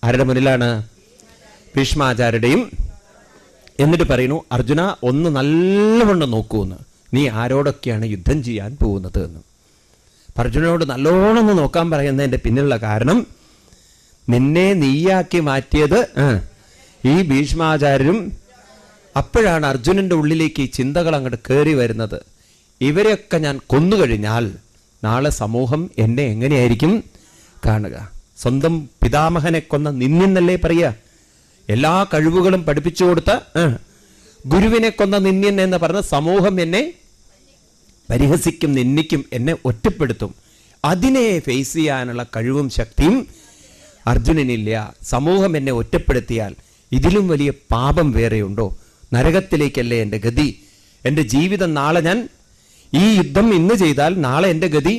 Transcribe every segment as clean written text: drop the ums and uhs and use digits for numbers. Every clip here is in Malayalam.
ആരുടെ മുന്നിലാണ്? ഭീഷ്മാചാര്യരുടെയും. എന്നിട്ട് പറയുന്നു, അർജുന ഒന്ന് നല്ലവണ്ണം നോക്കൂന്ന്, നീ ആരോടൊക്കെയാണ് യുദ്ധം ചെയ്യാൻ പോകുന്നത് എന്ന്. അർജുനനോട് നല്ലോണം ഒന്ന് നോക്കാൻ പറയുന്നതിൻ്റെ പിന്നിലുള്ള കാരണം, നിന്നെ നീയാക്കി മാറ്റിയത് ഈ ഭീഷ്മാചാര്യരും. അപ്പോഴാണ് അർജുനന്റെ ഉള്ളിലേക്ക് ഈ ചിന്തകൾ അങ്ങോട്ട് കയറി വരുന്നത്. ഇവരെയൊക്കെ ഞാൻ കൊന്നുകഴിഞ്ഞാൽ നാളെ സമൂഹം എന്നെ എങ്ങനെയായിരിക്കും കാണുക? സ്വന്തം പിതാമഹനെ കൊന്ന നിന്യന്നല്ലേ പറയുക? എല്ലാ കഴിവുകളും പഠിപ്പിച്ചു കൊടുത്ത ഗുരുവിനെ കൊന്ന നിന്യൻ എന്ന് പറഞ്ഞ സമൂഹം എന്നെ പരിഹസിക്കും, നിന്ദിക്കും, എന്നെ ഒറ്റപ്പെടുത്തും. അതിനെ ഫേസ് ചെയ്യാനുള്ള കഴിവും ശക്തിയും അർജുനനില്ല. സമൂഹം എന്നെ ഒറ്റപ്പെടുത്തിയാൽ ഇതിലും വലിയ പാപം വേറെയുണ്ടോ? നരകത്തിലേക്കല്ലേ എൻ്റെ ഗതി? എൻ്റെ ജീവിതം നാളെ ഞാൻ ഈ യുദ്ധം ഇന്ന് ചെയ്താൽ നാളെ എൻ്റെ ഗതി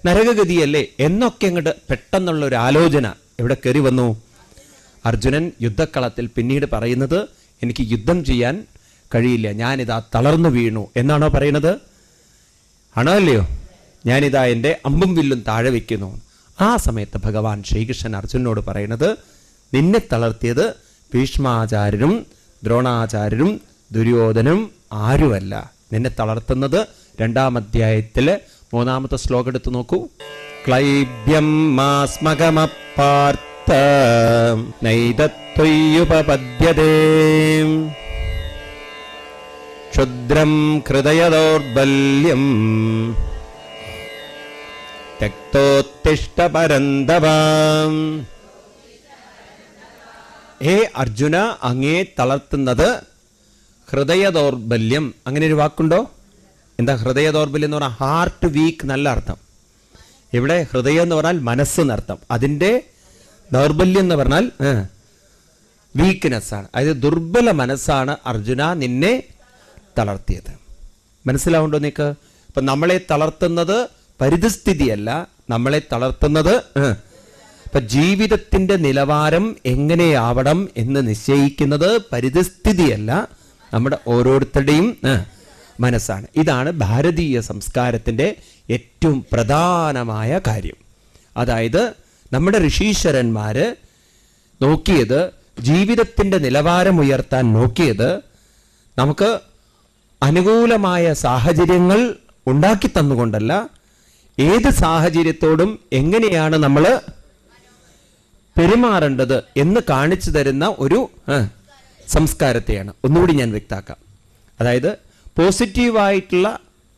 നരകഗതിയല്ലേ എന്നൊക്കെ അങ്ങോട്ട് പെട്ടെന്നുള്ള ഒരു ആലോചന എവിടെ കയറി വന്നു? അർജുനൻ യുദ്ധക്കളത്തിൽ പിന്നീട് പറയുന്നത്, എനിക്ക് യുദ്ധം ചെയ്യാൻ കഴിയില്ല, ഞാനിതാ തളർന്നു വീണു എന്നാണോ പറയുന്നത്? ആണോ അല്ലയോ? ഞാനിതാ എൻ്റെ അമ്പും വില്ലും താഴെ വയ്ക്കുന്നു. ആ സമയത്ത് ഭഗവാൻ ശ്രീകൃഷ്ണൻ അർജുനനോട് പറയുന്നത്, നിന്നെ തളർത്തിയത് ഭീഷ്മാചാര്യരും ദ്രോണാചാര്യരും ദുര്യോധനും ആരുമല്ല. നിന്നെ തളർത്തുന്നത് 2-ാം അധ്യായത്തിലെ 3-ാമത്തെ ശ്ലോകം എടുത്തു നോക്കൂ. ക്ലൈബ്യം മാസ്മകമപാർത്ഥ നൈതത്വയ്യുപപദ്യതേ ക്ഷുദ്രം ഹൃദയദൗർബല്യം ത്യക്തോത്തിഷ്ഠ പരന്തവ. ഹേ അർജുന, അങ്ങേ തളർത്തുന്നത് ഹൃദയ ദൗർബല്യം. അങ്ങനെ ഒരു വാക്കുണ്ടോ? എന്താ ഹൃദയ ദൗർബല്യം എന്ന് പറഞ്ഞാൽ? ഹാർട്ട് വീക്ക് നല്ല അർത്ഥം. ഇവിടെ ഹൃദയം എന്ന് പറഞ്ഞാൽ മനസ്സ് എന്നർത്ഥം. അതിൻ്റെ ദൗർബല്യം എന്ന് പറഞ്ഞാൽ വീക്ക്നെസ് ആണ്. അതായത് ദുർബല മനസ്സാണ് അർജുന നിന്നെ തളർത്തിയത്. മനസ്സിലാവുണ്ടോ നിനക്ക്? ഇപ്പൊ നമ്മളെ തളർത്തുന്നത് പരിതസ്ഥിതിയല്ല, നമ്മളെ തളർത്തുന്നത് ഇപ്പൊ ജീവിതത്തിന്റെ നിലവാരം എങ്ങനെയാവണം എന്ന് നിശ്ചയിക്കുന്നത് പരിതസ്ഥിതിയല്ല, നമ്മുടെ ഓരോരുത്തരുടെയും മനസ്സാണ്. ഇതാണ് ഭാരതീയ സംസ്കാരത്തിന്റെ ഏറ്റവും പ്രധാനമായ കാര്യം. അതായത് നമ്മുടെ ഋഷീശ്വരന്മാര് നോക്കിയത്, ജീവിതത്തിന്റെ നിലവാരം ഉയർത്താൻ നോക്കിയത്, നമുക്ക് അനുകൂലമായ സാഹചര്യങ്ങൾ ഉണ്ടാക്കി തന്നുകൊണ്ടല്ല, ഏത് സാഹചര്യത്തോടും എങ്ങനെയാണ് നമ്മൾ പെരുമാറേണ്ടത് എന്ന് കാണിച്ചു തരുന്ന ഒരു സംസ്കാരത്തെയാണ്. ഒന്നുകൂടി ഞാൻ വ്യക്തമാക്കാം. അതായത് പോസിറ്റീവായിട്ടുള്ള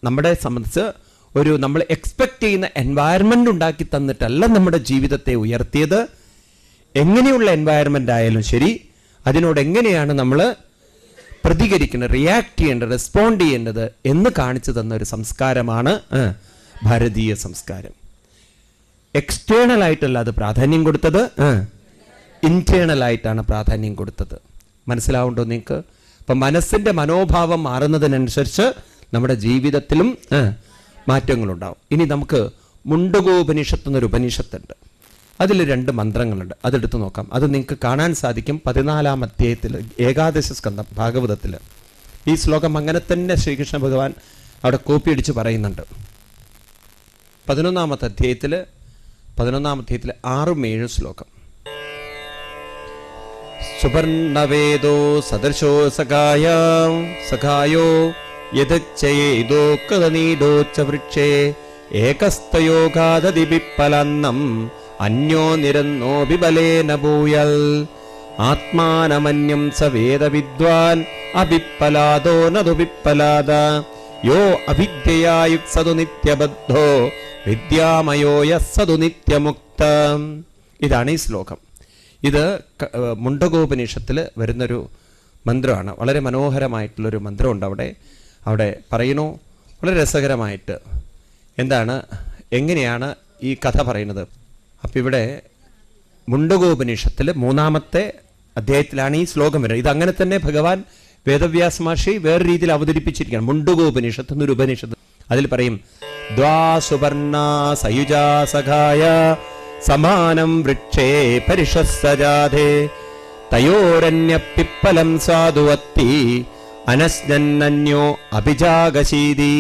നമ്മളെ സംബന്ധിച്ച് ഒരു നമ്മൾ എക്സ്പെക്ട് ചെയ്യുന്ന എൻവയറമെന്റ് ഉണ്ടാക്കി തന്നിട്ടല്ല നമ്മുടെ ജീവിതത്തെ ഉയർത്തിയത്. എങ്ങനെയുള്ള എൻവയറമെന്റ് ആയാലും ശരി, അതിനോട് എങ്ങനെയാണ് നമ്മൾ പ്രതികരിക്കേണ്ടത്, റിയാക്ട് ചെയ്യേണ്ടത്, റെസ്പോണ്ട് ചെയ്യേണ്ടത് എന്ന് കാണിച്ചു തന്ന ഒരു സംസ്കാരമാണ് ഭാരതീയ സംസ്കാരം. എക്സ്റ്റേണൽ ആയിട്ടല്ല അത് പ്രാധാന്യം കൊടുത്തത്, ഇന്റേണൽ ആയിട്ടാണ് പ്രാധാന്യം കൊടുത്തത്. മനസ്സിലാവുണ്ടോ നിങ്ങൾക്ക്? അപ്പം മനസ്സിന്റെ മനോഭാവം മാറുന്നതിനനുസരിച്ച് നമ്മുടെ ജീവിതത്തിലും മാറ്റങ്ങളുണ്ടാവും. ഇനി നമുക്ക് മുണ്ടകോപനിഷത്ത് എന്നൊരു ഉപനിഷത്തുണ്ട്. അതിൽ 2 മന്ത്രങ്ങളുണ്ട്. അതെടുത്ത് നോക്കാം. അത് നിങ്ങൾക്ക് കാണാൻ സാധിക്കും 14-ാം അധ്യായത്തിൽ, ഏകാദശ സ്കന്ധം ഭാഗവതത്തിൽ. ഈ ശ്ലോകം അങ്ങനെ തന്നെ ശ്രീകൃഷ്ണ ഭഗവാൻ അവിടെ കോപ്പി അടിച്ച് പറയുന്നുണ്ട്. 11-ാമത്തെ അധ്യായത്തിൽ 6ഉം 7ഉം ശ്ലോകം. സുവർണവേദോ സദൃശോ സഖായോ യദച്ഛയേദോ കദനീഡോച്ച വൃക്ഷേ ഏകസ്തയോഗാദതി വിപ്പലന്നം അന്യോ നിരന്നോ വിബലേന ഭൂയൽ ആത്മാനമന്യം സ വേദവിദ്വാൻ അവിപ്പലാദോ നതു വിപ്പലാദ യോ അവിദ്യയായുക്സതു നിത്യബദ്ധോ വിദ്യാമയോ യസ്സതു നിത്യമുക്ത. ഇതാണ് ഈ ശ്ലോകം. ഇത് മുണ്ടകോപനിഷത്തിൽ വരുന്നൊരു മന്ത്രമാണ്. വളരെ മനോഹരമായിട്ടുള്ളൊരു മന്ത്രമുണ്ട് അവിടെ പറയുന്നു വളരെ രസകരമായിട്ട്. എന്താണ്, എങ്ങനെയാണ് ഈ കഥ പറയുന്നത്? അപ്പം ഇവിടെ മുണ്ടകോപനിഷത്തിൽ 3-ാമത്തെ അധ്യായത്തിലാണ് ഈ ശ്ലോകം വരുന്നത്. ഇതങ്ങനെ തന്നെ ഭഗവാൻ വേദവ്യാസ മഹർഷി വേറെ രീതിയിൽ അവതരിപ്പിച്ചിരിക്കുകയാണ്. മുണ്ടകോപനിഷത്ത് എന്നൊരു ഉപനിഷത്ത്. അതിൽ പറയും, ദ്വാ സുവർണാ സയുജാ സഖായ സമാനം വൃക്ഷേ പരിഷസ്സജാധേ തയോരന്യ പിപ്പലം സാധുവത്തി അനസ്നന്യോ അഭിജാഗശീതി.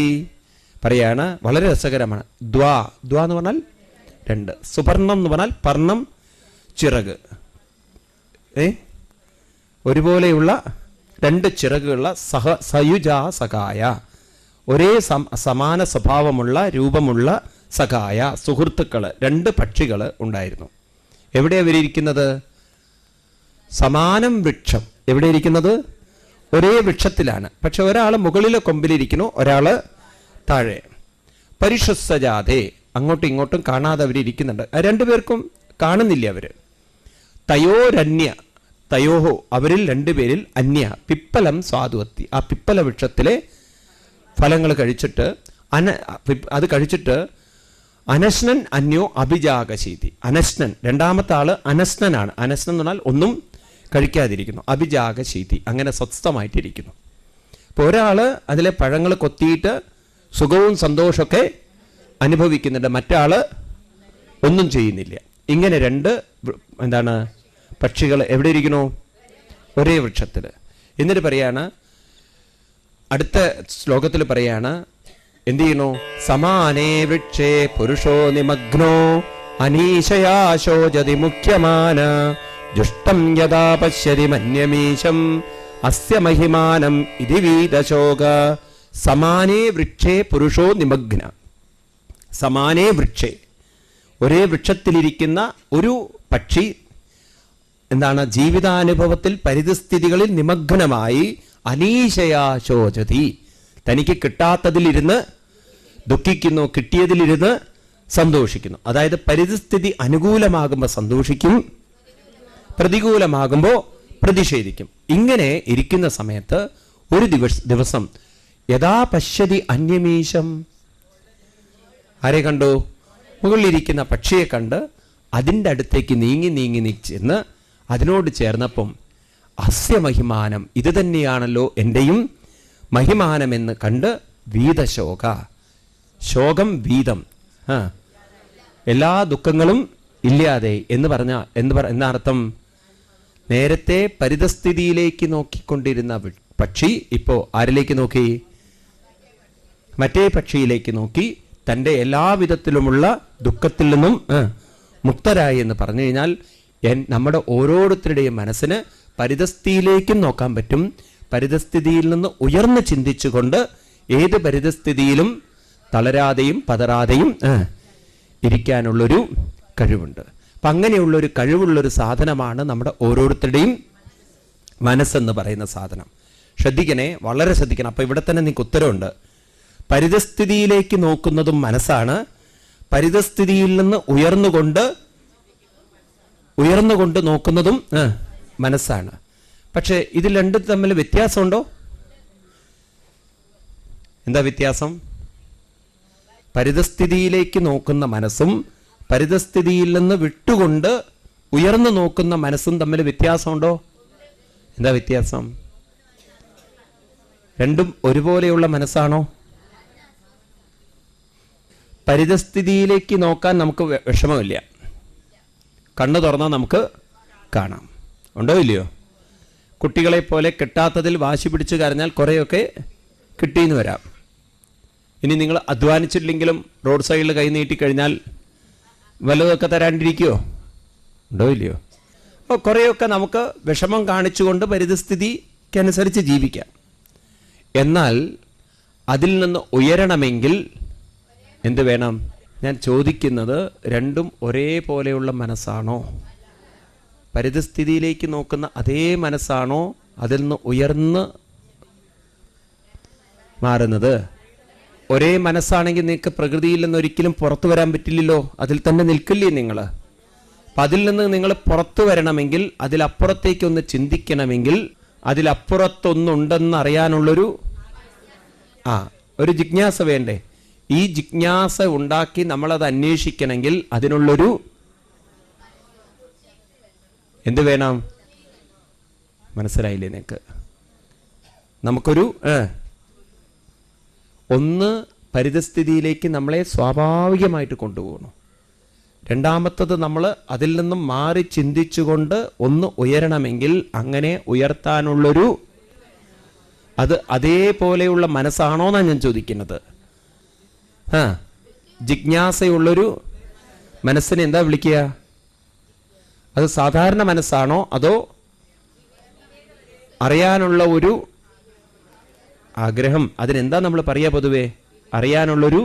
പറയാണ്, വളരെ രസകരമാണ്. ദ്വാ എന്ന് പറഞ്ഞാൽ 2, സുപർണം എന്ന് പറഞ്ഞാൽ പർണം ചിറക്, ഒരുപോലെയുള്ള രണ്ട് ചിറകുള്ള സയുജാ സഖായ, ഒരേ സമാന സ്വഭാവമുള്ള രൂപമുള്ള സഖായ സുഹൃത്തുക്കള്, രണ്ട് പക്ഷികൾ ഉണ്ടായിരുന്നു. എവിടെ അവരിയ്ക്കുന്നത്? സമാനം വൃക്ഷം. എവിടെ ഇരിക്കുന്നത്? ഒരേ വൃക്ഷത്തിലാണ്. പക്ഷെ ഒരാൾ മുകളിലെ കൊമ്പിലിരിക്കുന്നു, ഒരാള് താഴെ. പരിഷസ്സജാതേ, അങ്ങോട്ടും ഇങ്ങോട്ടും കാണാതെ അവരിയ്ക്കുന്നുണ്ട്. രണ്ടുപേർക്കും കാണുന്നില്ല അവര്. തയോരന്യ, തയോഹോ അവരിൽ രണ്ടുപേരിൽ അന്യ പിപ്പലം സ്വാദുവത്തി, ആ പിപ്പല വൃക്ഷത്തിലെ ഫലങ്ങൾ കഴിച്ചിട്ട് അത് കഴിച്ചിട്ട് അനശ്നൻ അന്യോ അഭിജാഗശീതി. അനശ്നൻ, രണ്ടാമത്തെ ആള് അനശ്നനാണ്. അനശ്നൻ എന്ന് പറഞ്ഞാൽ ഒന്നും കഴിക്കാതിരിക്കുന്നു. അഭിജാഗശീതി, അങ്ങനെ സ്വസ്ഥമായിട്ടിരിക്കുന്നു. അപ്പോൾ ഒരാള് അതിലെ പഴങ്ങൾ കൊത്തിയിട്ട് സുഖവും സന്തോഷമൊക്കെ അനുഭവിക്കുന്നുണ്ട്, മറ്റാള് ഒന്നും ചെയ്യുന്നില്ല. ഇങ്ങനെ രണ്ട് പക്ഷികൾ എവിടെ ഇരിക്കുന്നു? ഒരേ വൃക്ഷത്തിൽ. എന്നിട്ട് പറയാണ്, അടുത്ത ശ്ലോകത്തിൽ പറയാണ്, എന്ത് ചെയ്യുന്നു? സമാനേ വൃക്ഷേ പുരുഷോ നിമഗ്നോ അനീശയാ ശോചതി മുഖ്യമാന ജുഷ്ടം യഥാ പശ്യതി മന്യമീശം അസ്യ മഹിമാനം ഇതി വീതശോക. സമാനേ വൃക്ഷേ പുരുഷോ നിമഗ്ന. സമാനേ വൃക്ഷേ, ഒരേ വൃക്ഷത്തിലിരിക്കുന്ന ഒരു പക്ഷി ജീവിതാനുഭവത്തിൽ പരിതസ്ഥിതികളിൽ നിമഗ്നമായി അനീശയാ ശോചതി, തനിക്ക് കിട്ടാത്തതിലിരുന്ന് ദുഃഖിക്കുന്നു, കിട്ടിയതിലിരുന്ന് സന്തോഷിക്കുന്നു. അതായത് പരിതസ്ഥിതി അനുകൂലമാകുമ്പോൾ സന്തോഷിക്കും, പ്രതികൂലമാകുമ്പോൾ പ്രതിഷേധിക്കും. ഇങ്ങനെ ഇരിക്കുന്ന സമയത്ത് ഒരു ദിവസം യഥാ പശ്യതി അന്യമീശം, ആരെ കണ്ടു? മുകളിലിരിക്കുന്ന പക്ഷിയെ കണ്ട് അതിൻ്റെ അടുത്തേക്ക് നീങ്ങി ചെന്ന് അതിനോട് ചേർന്നപ്പം അസ്യ മഹിമാനം, ഇത് തന്നെയാണല്ലോ എൻ്റെയും മഹിമാനമെന്ന് കണ്ട് വീതശോക, ശോകം വീതം, എല്ലാ ദുഃഖങ്ങളും ഇല്ലാതെ എന്ന് പറഞ്ഞ എന്നർത്ഥം, നേരത്തെ പരിതസ്ഥിതിയിലേക്ക് നോക്കിക്കൊണ്ടിരുന്ന പക്ഷി ഇപ്പോൾ ആരിലേക്ക് നോക്കി? മറ്റേ പക്ഷിയിലേക്ക് നോക്കി. തൻ്റെ എല്ലാവിധത്തിലുമുള്ള ദുഃഖത്തിൽ നിന്നും മുക്തരായി എന്ന് പറഞ്ഞു കഴിഞ്ഞാൽ നമ്മുടെ ഓരോരുത്തരുടെയും മനസ്സിന് പരിതസ്ഥിതിയിലേക്കും നോക്കാൻ പറ്റും. പരിതസ്ഥിതിയിൽ നിന്ന് ഉയർന്ന് ചിന്തിച്ചുകൊണ്ട് ഏത് പരിതസ്ഥിതിയിലും തളരാതെയും പതറാതെയും ഇരിക്കാനുള്ളൊരു കഴിവുണ്ട്. അപ്പം അങ്ങനെയുള്ളൊരു കഴിവുള്ളൊരു സാധനമാണ് നമ്മുടെ ഓരോരുത്തരുടെയും മനസ്സെന്ന് പറയുന്ന സാധനം. ശ്രദ്ധിക്കണേ, വളരെ ശ്രദ്ധിക്കണം. അപ്പം ഇവിടെ തന്നെ നിങ്ങൾക്ക് ഉത്തരവുണ്ട്. പരിതസ്ഥിതിയിലേക്ക് നോക്കുന്നതും മനസ്സാണ്, പരിതസ്ഥിതിയിൽ നിന്ന് ഉയർന്നുകൊണ്ട് നോക്കുന്നതും മനസ്സാണ്. പക്ഷെ ഇത് രണ്ടും തമ്മിൽ വ്യത്യാസമുണ്ടോ? എന്താ വ്യത്യാസം? പരിതസ്ഥിതിയിലേക്ക് നോക്കുന്ന മനസ്സും പരിതസ്ഥിതിയിൽ നിന്ന് വിട്ടുകൊണ്ട് ഉയർന്നു നോക്കുന്ന മനസ്സും തമ്മിൽ വ്യത്യാസമുണ്ടോ? എന്താ വ്യത്യാസം? രണ്ടും ഒരുപോലെയുള്ള മനസ്സാണോ? പരിതസ്ഥിതിയിലേക്ക് നോക്കാൻ നമുക്ക് വിഷമമില്ല, കണ്ണു തുറന്നാൽ നമുക്ക് കാണാം. ഉണ്ടോ ഇല്ലയോ? കുട്ടികളെ പോലെ കിട്ടാത്തതിൽ വാശി പിടിച്ച് കരഞ്ഞാൽ കുറേയൊക്കെ കിട്ടിയെന്ന് വരാം. ഇനി നിങ്ങൾ അധ്വാനിച്ചിട്ടില്ലെങ്കിലും റോഡ് സൈഡിൽ കൈ നീട്ടിക്കഴിഞ്ഞാൽ വല്ലതൊക്കെ തരാണ്ടിരിക്കുമോ? ഉണ്ടോ ഇല്ലയോ? അപ്പോൾ കുറേയൊക്കെ നമുക്ക് വിഷമം കാണിച്ചുകൊണ്ട് പരിതസ്ഥിതിക്കനുസരിച്ച് ജീവിക്കാം. എന്നാൽ അതിൽ നിന്ന് ഉയരണമെങ്കിൽ എന്ത് വേണം? ഞാൻ ചോദിക്കുന്നത്, രണ്ടും ഒരേപോലെയുള്ള മനസ്സാണോ? പരിതസ്ഥിതിയിലേക്ക് നോക്കുന്ന അതേ മനസ്സാണോ അതിൽ നിന്ന് ഉയർന്ന് മാറുന്നത്? ഒരേ മനസ്സാണെങ്കിൽ നിങ്ങൾക്ക് പ്രകൃതിയിൽ നിന്ന് ഒരിക്കലും പുറത്തു വരാൻ പറ്റില്ലല്ലോ, അതിൽ തന്നെ നിൽക്കില്ലേ നിങ്ങൾ? അപ്പം അതിൽ നിന്ന് നിങ്ങൾ പുറത്തു വരണമെങ്കിൽ, അതിലപ്പുറത്തേക്കൊന്ന് ചിന്തിക്കണമെങ്കിൽ, അതിലപ്പുറത്തൊന്നുണ്ടെന്ന് അറിയാനുള്ളൊരു ഒരു ജിജ്ഞാസ വേണ്ടേ? ഈ ജിജ്ഞാസ ഉണ്ടാക്കി നമ്മളത് അന്വേഷിക്കണമെങ്കിൽ അതിനുള്ളൊരു എന്ത് വേണം? മനസ്സിലായില്ലേ നിങ്ങൾക്ക്? നമുക്കൊരു ഒന്ന് പരിതസ്ഥിതിയിലേക്ക് നമ്മളെ സ്വാഭാവികമായിട്ട് കൊണ്ടുപോകണം. രണ്ടാമത്തത്, നമ്മൾ അതിൽ നിന്നും മാറി ചിന്തിച്ചുകൊണ്ട് ഒന്ന് ഉയരണമെങ്കിൽ അങ്ങനെ ഉയർത്താനുള്ളൊരു അത് അതേപോലെയുള്ള മനസ്സാണോ എന്നാണ് ഞാൻ ചോദിക്കുന്നത്. ജിജ്ഞാസയുള്ളൊരു മനസ്സിനെ എന്താ വിളിക്കുക? അത് സാധാരണ മനസ്സാണോ അതോ അറിയാനുള്ള ഒരു ആഗ്രഹം, അതിനെന്താ നമ്മൾ പറയാ പൊതുവേ? അറിയാനുള്ളൊരു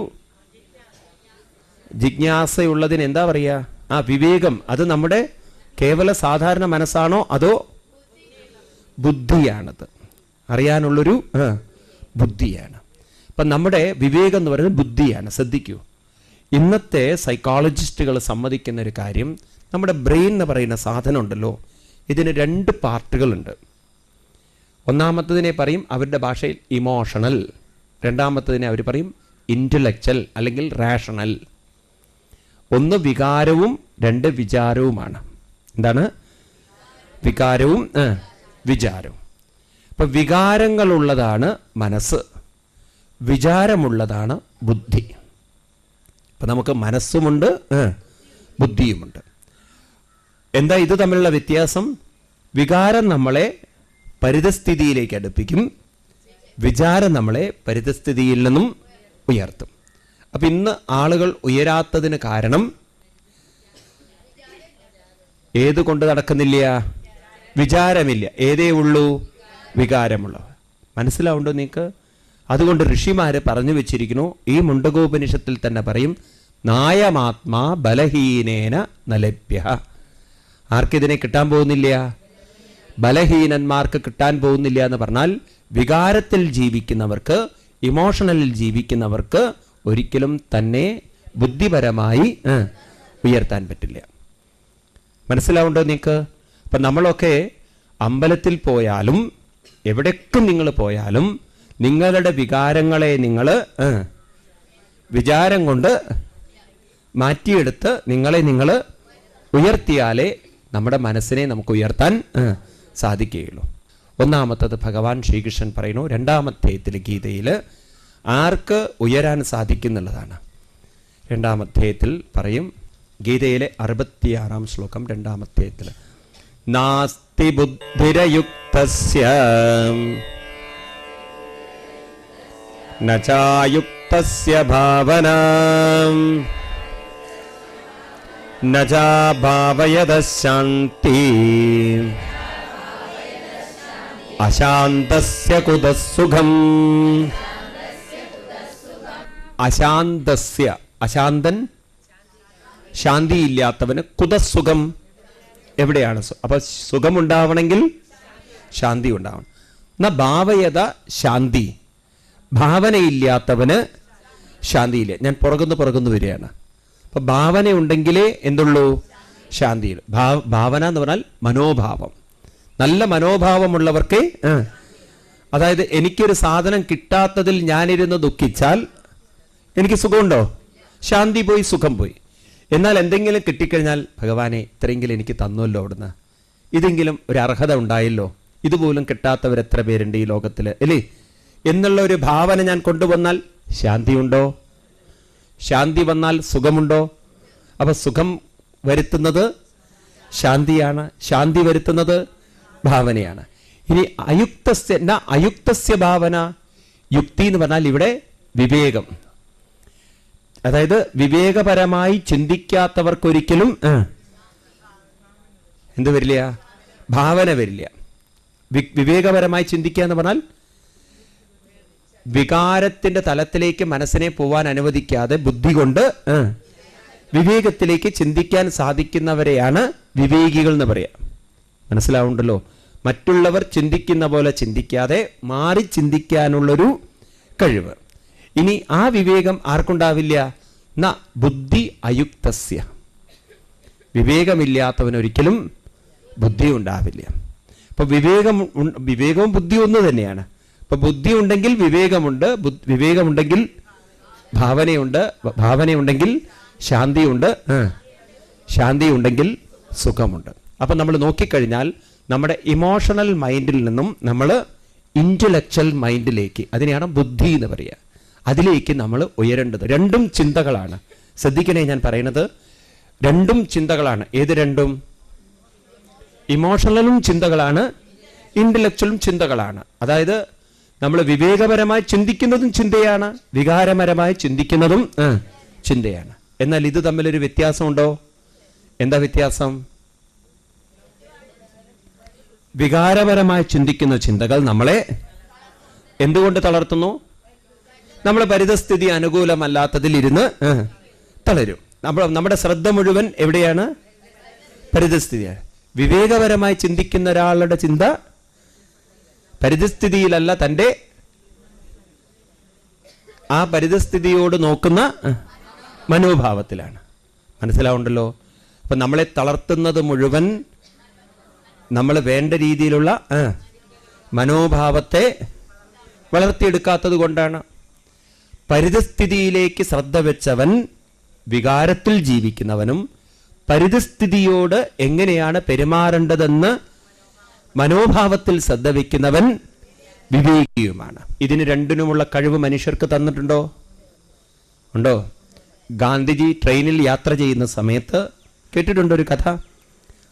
ജിജ്ഞാസയുള്ളതിന് എന്താ പറയാ? വിവേകം. അത് നമ്മുടെ കേവല സാധാരണ മനസ്സാണോ അതോ ബുദ്ധിയാണത്? അറിയാനുള്ളൊരു ബുദ്ധിയാണ്. അപ്പം നമ്മുടെ വിവേകം എന്ന് പറയുന്നത് ബുദ്ധിയാണ്. ശ്രദ്ധിക്കൂ, ഇന്നത്തെ സൈക്കോളജിസ്റ്റുകൾ സമ്മതിക്കുന്ന ഒരു കാര്യം, നമ്മുടെ ബ്രെയിൻ എന്ന് പറയുന്ന സാധനം ഉണ്ടല്ലോ, ഇതിന് 2 പാർട്ടുകളുണ്ട്. ഒന്നാമത്തതിനെ പറയും അവരുടെ ഭാഷയിൽ ഇമോഷണൽ, രണ്ടാമത്തതിനെ അവർ പറയും ഇൻ്റലക്ച്വൽ അല്ലെങ്കിൽ റാഷണൽ. ഒന്ന് വികാരവും 2 വിചാരവുമാണ്. എന്താണ്? വികാരവും വിചാരവും. അപ്പം വികാരങ്ങളുള്ളതാണ് മനസ്സ്, വിചാരമുള്ളതാണ് ബുദ്ധി. അപ്പം നമുക്ക് മനസ്സുമുണ്ട് ബുദ്ധിയുമുണ്ട്. എന്താ ഇത് തമ്മിലുള്ള വ്യത്യാസം? വികാരം നമ്മളെ പരിതസ്ഥിതിയിലേക്ക് അടുപ്പിക്കും, വിചാരം നമ്മളെ പരിതസ്ഥിതിയിൽ നിന്നും ഉയർത്തും. അപ്പം ഇന്ന് ആളുകൾ ഉയരാത്തതിന് കാരണം ഏത് കൊണ്ട് നടക്കുന്നില്ല? വിചാരമില്ല. ഏതേ ഉള്ളൂ? വികാരമുള്ള. മനസ്സിലാവുണ്ടോ നിങ്ങൾക്ക്? അതുകൊണ്ട് ഋഷിമാര് പറഞ്ഞു വെച്ചിരിക്കുന്നു, ഈ മുണ്ടകോപനിഷത്തിൽ തന്നെ പറയും, നായമാത്മാ ബലഹീനേന നലഭ്യ. ആർക്കിതിനെ കിട്ടാൻ പോകുന്നില്ല? ബലഹീനന്മാർക്ക് കിട്ടാൻ പോകുന്നില്ല എന്ന് പറഞ്ഞാൽ വികാരത്തിൽ ജീവിക്കുന്നവർക്ക്, ഇമോഷണലിൽ ജീവിക്കുന്നവർക്ക് ഒരിക്കലും തന്നെ ബുദ്ധിപരമായി ഉയർത്താൻ പറ്റില്ല. മനസ്സിലാവുണ്ടോ നിങ്ങൾക്ക്? അപ്പം നമ്മളൊക്കെ അമ്പലത്തിൽ പോയാലും എവിടേക്ക് നിങ്ങൾ പോയാലും നിങ്ങളുടെ വികാരങ്ങളെ നിങ്ങൾ വിചാരം കൊണ്ട് മാറ്റിയെടുത്ത് നിങ്ങൾ ഉയർത്തിയാലേ നമ്മുടെ മനസ്സിനെ നമുക്ക് ഉയർത്താൻ സാധിക്കുകയുള്ളൂ. ഒന്നാമത്തത് ഭഗവാൻ ശ്രീകൃഷ്ണൻ പറയുന്നു 2-ാം അധ്യായത്തിൽ ഗീതയിൽ ആർക്ക് ഉയരാൻ സാധിക്കുന്നുള്ളതാണ്. 2-ാം അധ്യായത്തിൽ പറയും, ഗീതയിലെ 66-ാം ശ്ലോകം 2-ാം അധ്യായത്തിൽ, നാസ്തി ബുദ്ധിരയുക്തസ്യ നചായുക്തസ്യ ഭാവനാ നചാ ഭാവയദശാന്തി അശാന്തസ്യ കുതസുഖം. അശാന്തസ്യ, അശാന്തൻ ശാന്തിയില്ലാത്തവന്, കുതസുഖം എവിടെയാണ്? അപ്പൊ സുഖമുണ്ടാവണമെങ്കിൽ ശാന്തി ഉണ്ടാവണം. എന്നാ ഭാവയത ശാന്തി, ഭാവനയില്ലാത്തവന് ശാന്തിയില്ല. ഞാൻ പുറകുന്നു വരികയാണ്. അപ്പൊ ഭാവന ഉണ്ടെങ്കിലേ എന്തുള്ളൂ? ശാന്തിയിൽ. ഭാവന എന്ന് പറഞ്ഞാൽ മനോഭാവം. നല്ല മനോഭാവമുള്ളവർക്ക്, അതായത് എനിക്കൊരു സാധനം കിട്ടാത്തതിൽ ഞാനിരുന്ന് ദുഃഖിച്ചാൽ എനിക്ക് സുഖമുണ്ടോ? ശാന്തി പോയി, സുഖം പോയി. എന്നാൽ എന്തെങ്കിലും കിട്ടിക്കഴിഞ്ഞാൽ, ഭഗവാനെ ഇത്രയെങ്കിലും എനിക്ക് തന്നുവല്ലോ അവിടുന്ന്, ഇതെങ്കിലും ഒരു അർഹത ഉണ്ടായല്ലോ, ഇതുപോലും കിട്ടാത്തവർ എത്ര പേരുണ്ട് ഈ ലോകത്തിൽ അല്ലേ എന്നുള്ള ഒരു ഭാവന ഞാൻ കൊണ്ടുവന്നാൽ ശാന്തിയുണ്ടോ? ശാന്തി വന്നാൽ സുഖമുണ്ടോ? അപ്പൊ സുഖം വരുത്തുന്നത് ശാന്തിയാണ്, ശാന്തി വരുത്തുന്നത് ഭാവനയാണ്. ഇനി അയുക്തസ്യ ഭാവന. യുക്തി എന്ന് പറഞ്ഞാൽ ഇവിടെ വിവേകം, അതായത് വിവേകപരമായി ചിന്തിക്കാത്തവർക്കൊരിക്കലും എന്ത് വരില്ല? ഭാവന വരില്ല. വിവേകപരമായി ചിന്തിക്കുക എന്ന് പറഞ്ഞാൽ വികാരത്തിന്റെ തലത്തിലേക്ക് മനസ്സിനെ പോവാൻ അനുവദിക്കാതെ ബുദ്ധി കൊണ്ട് വിവേകത്തിലേക്ക് ചിന്തിക്കാൻ സാധിക്കുന്നവരെയാണ് വിവേകികൾ എന്ന് പറയാം. മനസ്സിലാവുണ്ടല്ലോ? മറ്റുള്ളവർ ചിന്തിക്കുന്ന പോലെ ചിന്തിക്കാതെ മാറി ചിന്തിക്കാനുള്ളൊരു കഴിവ്. ഇനി ആ വിവേകം ആർക്കുണ്ടാവില്ല? ബുദ്ധി അയുക്തസ്യ. വിവേകമില്ലാത്തവനൊരിക്കലും ബുദ്ധി ഉണ്ടാവില്ല. അപ്പൊ വിവേകവും ബുദ്ധിയും ഒന്ന് തന്നെയാണ്. അപ്പൊ ബുദ്ധി ഉണ്ടെങ്കിൽ വിവേകമുണ്ട്, വിവേകമുണ്ടെങ്കിൽ ഭാവനയുണ്ട്, ഭാവനയുണ്ടെങ്കിൽ ശാന്തിയുണ്ട്, ശാന്തിയുണ്ടെങ്കിൽ സുഖമുണ്ട്. അപ്പൊ നമ്മൾ നോക്കിക്കഴിഞ്ഞാൽ നമ്മുടെ ഇമോഷണൽ മൈൻഡിൽ നിന്നും നമ്മൾ ഇന്റലക്ച്വൽ മൈൻഡിലേക്ക്, അതിനെയാണ് ബുദ്ധി എന്ന് പറയുക, അതിലേക്ക് നമ്മൾ ഉയരേണ്ടത്. രണ്ടും ചിന്തകളാണ്. ശ്രദ്ധിക്കണേ, ഞാൻ പറയുന്നത് രണ്ടും ചിന്തകളാണ്. ഏത് രണ്ടും? ഇമോഷണലും ചിന്തകളാണ്, ഇന്റലക്ച്വലും ചിന്തകളാണ്. അതായത് നമ്മൾ വിവേകപരമായി ചിന്തിക്കുന്നതും ചിന്തയാണ്, വികാരപരമായി ചിന്തിക്കുന്നതും ചിന്തയാണ്. എന്നാൽ ഇത് തമ്മിലൊരു വ്യത്യാസമുണ്ടോ? എന്താ വ്യത്യാസം? വികാരപരമായി ചിന്തിക്കുന്ന ചിന്തകൾ നമ്മളെ എന്തുകൊണ്ട് തളർത്തുന്നു? നമ്മൾ പരിതസ്ഥിതി അനുകൂലമല്ലാത്തതിൽ ഇരുന്ന് തളരും. നമ്മുടെ ശ്രദ്ധ മുഴുവൻ എവിടെയാണ്? പരിതസ്ഥിതിയാണ്. വിവേകപരമായി ചിന്തിക്കുന്ന ഒരാളുടെ ചിന്ത പരിതസ്ഥിതിയിലല്ല, തൻ്റെ ആ പരിതസ്ഥിതിയോട് നോക്കുന്ന മനോഭാവത്തിലാണ്. മനസ്സിലാവുണ്ടല്ലോ? അപ്പൊ നമ്മളെ തളർത്തുന്നത് മുഴുവൻ നമ്മൾ വേണ്ട രീതിയിലുള്ള മനോഭാവത്തെ വളർത്തിയെടുക്കാത്തത് കൊണ്ടാണ്. പരിതസ്ഥിതിയിലേക്ക് ശ്രദ്ധ വെച്ചവൻ വികാരത്തിൽ ജീവിക്കുന്നവനും പരിതസ്ഥിതിയോട് എങ്ങനെയാണ് പെരുമാറേണ്ടതെന്ന് മനോഭാവത്തിൽ ശ്രദ്ധ വയ്ക്കുന്നവൻ വിവേകിയുമാണ്. ഇതിന് രണ്ടിനുമുള്ള കഴിവ് മനുഷ്യർക്ക് തന്നിട്ടുണ്ടോ? ഉണ്ടോ? ഗാന്ധിജി ട്രെയിനിൽ യാത്ര ചെയ്യുന്ന സമയത്ത് കേട്ടിട്ടുണ്ടോ ഒരു കഥ?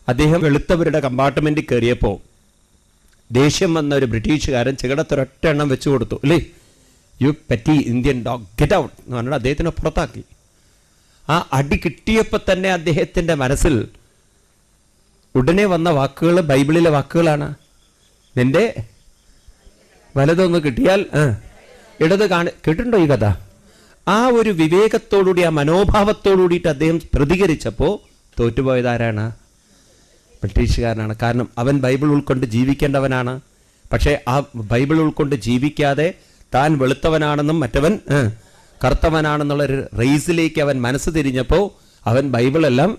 അദ്ദേഹം വെളുത്തവരുടെ കമ്പാർട്ട്മെന്റിൽ കയറിയപ്പോൾ ദേഷ്യം വന്ന ഒരു ബ്രിട്ടീഷുകാരൻ ചികടത്തൊരൊറ്റ എണ്ണം വെച്ചു കൊടുത്തു. അല്ലേ, you petty Indian dog, get out എന്ന് പറഞ്ഞാൽ അദ്ദേഹത്തിനെ പുറത്താക്കി. ആ അടി കിട്ടിയപ്പോൾ തന്നെ അദ്ദേഹത്തിന്റെ മനസ്സിൽ ഉടനെ വന്ന വാക്കുകൾ ബൈബിളിലെ വാക്കുകളാണ്. നിന്റെ വലതൊന്ന് കിട്ടിയാൽ ഇടത് കേട്ടിട്ടുണ്ടോ ഈ കഥ? ആ ഒരു വിവേകത്തോടുകൂടി, ആ മനോഭാവത്തോടുകൂടിയിട്ട് അദ്ദേഹം പ്രതികരിച്ചപ്പോൾ തോറ്റുപോയത് ആരാണ്? ബ്രിട്ടീഷുകാരനാണ്. കാരണം അവൻ ബൈബിൾ ഉൾക്കൊണ്ട് ജീവിക്കേണ്ടവനാണ്. പക്ഷേ ആ ബൈബിൾ ഉൾക്കൊണ്ട് ജീവിക്കാതെ താൻ വെളുത്തവനാണെന്നും മറ്റവൻ കറുത്തവനാണെന്നുള്ളൊരു റേസിലേക്ക് അവൻ മനസ്സ് തിരിഞ്ഞപ്പോൾ അവൻ ബൈബിളെല്ലാം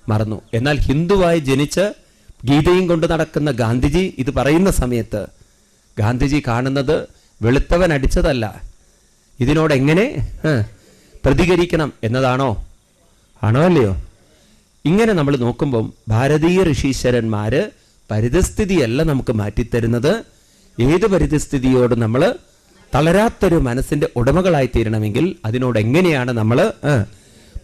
മറന്നു. എന്നാൽ ഹിന്ദുവായി ജനിച്ച് ഗീതയും കൊണ്ട് നടക്കുന്ന ഗാന്ധിജി ഇത് പറയുന്ന സമയത്ത് ഗാന്ധിജി കാണുന്നത് വെളുത്തവൻ അടിച്ചതല്ല, ഇതിനോട് എങ്ങനെ പ്രതികരിക്കണം എന്നതാണോ? ആണോ അല്ലയോ? ഇങ്ങനെ നമ്മൾ നോക്കുമ്പം ഭാരതീയ ഋഷീശ്വരന്മാര് പരിതസ്ഥിതിയല്ല നമുക്ക് മാറ്റിത്തരുന്നത്. ഏത് പരിതസ്ഥിതിയോട് നമ്മൾ തളരാത്തൊരു മനസ്സിന്റെ ഉടമകളായി തീരണമെങ്കിൽ അതിനോട് എങ്ങനെയാണ് നമ്മൾ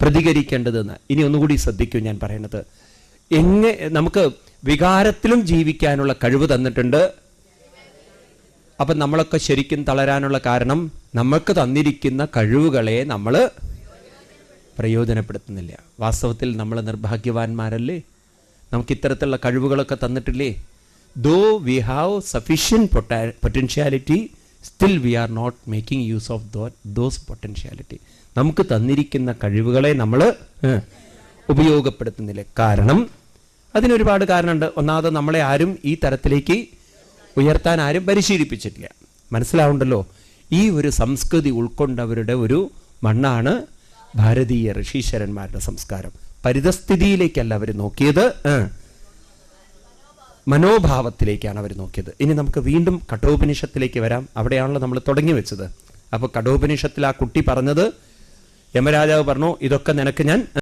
പ്രതികരിക്കേണ്ടതെന്ന് ഇനി ഒന്നുകൂടി ശ്രദ്ധിക്കൂ. ഞാൻ പറയുന്നത് നമുക്ക് വികാരത്തിലും ജീവിക്കാനുള്ള കഴിവ് തന്നിട്ടുണ്ട്. അപ്പം നമ്മളൊക്കെ ശരിക്കും തളരാനുള്ള കാരണം നമുക്ക് തന്നിരിക്കുന്ന കഴിവുകളെ നമ്മൾ പ്രയോജനപ്പെടുത്തുന്നില്ല. വാസ്തവത്തിൽ നമ്മൾ നിർഭാഗ്യവാന്മാരല്ലേ? നമുക്ക് ഇത്തരത്തിലുള്ള കഴിവുകളൊക്കെ തന്നിട്ടില്ലേ? Though we have sufficient potentiality, still we are not making use of those potentiality. നമുക്ക് തന്നിരിക്കുന്ന കഴിവുകളെ നമ്മൾ ഉപയോഗപ്പെടുത്തുന്നില്ല. കാരണം അതിനൊരുപാട് കാരണമുണ്ട്. ഒന്നാമത് നമ്മളെ ആരും ഈ തരത്തിലേക്ക് ഉയർത്താൻ ആരും പരിശീലിപ്പിച്ചിട്ടില്ല. മനസ്സിലാവുണ്ടല്ലോ? ഈ ഒരു സംസ്കൃതി ഉൾക്കൊണ്ടവരുടെ ഒരു മണ്ണാണ് ഭാരതീയ ഋഷീശ്വരന്മാരുടെ സംസ്കാരം. പരിതസ്ഥിതിയിലേക്കല്ല അവർ നോക്കിയത്, മനോഭാവത്തിലേക്കാണ് അവർ നോക്കിയത്. ഇനി നമുക്ക് വീണ്ടും കഠോപനിഷത്തിലേക്ക് വരാം. അവിടെയാണല്ലോ നമ്മൾ തുടങ്ങി വെച്ചത്. അപ്പോൾ കഠോപനിഷത്തിൽ ആ കുട്ടി പറഞ്ഞത്, യമരാജാവ് പറഞ്ഞു, ഇതൊക്കെ നിനക്ക് ഞാൻ